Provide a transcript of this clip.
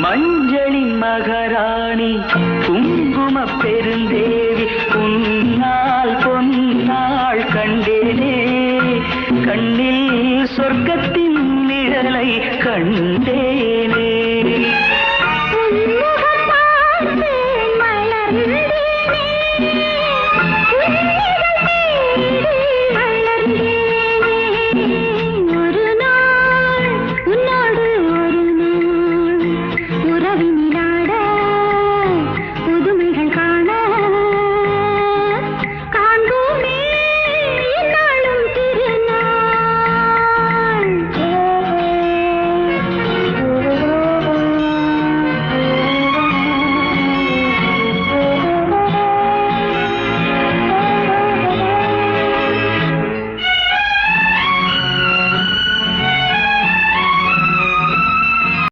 மஞ்சளின் மகாராணி குங்கும பெருந்தேவி உன்னால் பொன்னாள் கண்டேனே கண்ணில் சொர்க்கத்தின் நிழலை கண்டே